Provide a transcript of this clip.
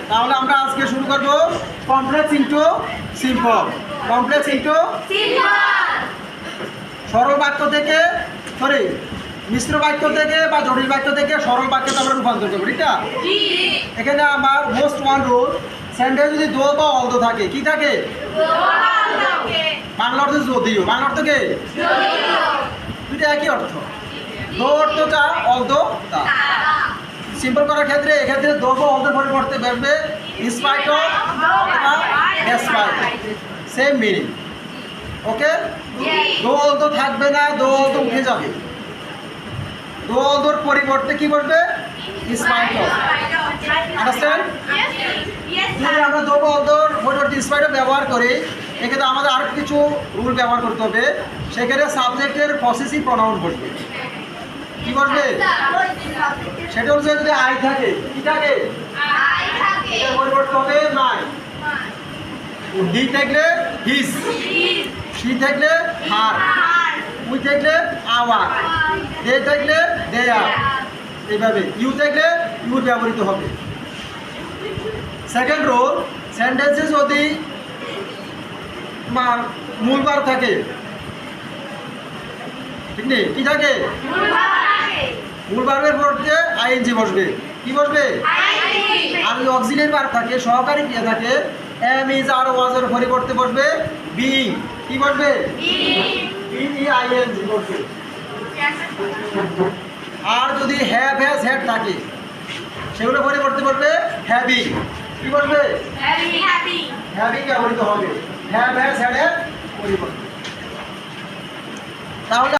তাহলে আমরা আজকে শুরু করব complex into simple. Complex into সরল বাক্য থেকে মিশ্র বাক্য থেকে বা জটিল বাক্য থেকে সরল বাক্যতে আমরা রূপান্তর করবো, ঠিক না? এখানে আমার মোস্ট ওয়ান রুল, সেন্টেন্স যদি দো বা অল দো থাকে, কি থাকে? বাংলা অর্থ যদিও, বাংলা অর্থ কে? দুটো একই অর্থ, দো অর্থটা অল দো তা। সিম্পল করার ক্ষেত্রে এক্ষেত্রে দো বা অল দোর পরিবর্তে বসবে ইনস্পাইট অফ অথবা ডেসপাইট, সেম মিনিং। ওকে, দো অল দো থাকবে না, দো অল দো উঠে যাবে। দো অল দোর পরিবর্তে কি বসবে? In spite of. আন্ডারস্ট্যান্ড? যদি আমরা দো বা অল দোর পরিবর্তে ইনস্পাইট অফ ব্যবহার করি, এক্ষেত্রে আমাদের আরও কিছু রুল ব্যবহার করতে হবে। সেক্ষেত্রে সাবজেক্টের পসেসিভ প্রনাউন বসবে। কি বসবে? সেটা হচ্ছে যদি আই থাকে, কি থাকে? পরিবর্তে হবে নাই। হি থাকলে হিজ, সি থাকলে হার, উই থাকলে আওয়ার, দে থাকলে দেয়ার, এইভাবে ইউ থাকলে ইউর ব্যবহৃত হবে। সেকেন্ড রোল, সেন্টেন্সে যদি তোমার মূল বার থাকে, ঠিক নেই, কি থাকে? মূল ভার্বের পরে আইএনজি বসবে। কি বসবে? আর যদি অক্সিলিয়ারি ভার্ব থাকে, সহকারী ক্রিয়া থাকে, এম ইজ আর ওয়াজ এর পরিবর্তে বসবে বিইং। কি বসবে? বিইআইএনজি বসবে। আর যদি হ্যাভ হ্যাজ হ্যাড থাকে, সেগুলো পরিবর্তে বসবে হ্যাভিং। কি বসবে? হ্যাভিং ব্যবহৃত হবে হ্যাভ হ্যাজ হ্যাড এর পরিবর্তে। তাহলে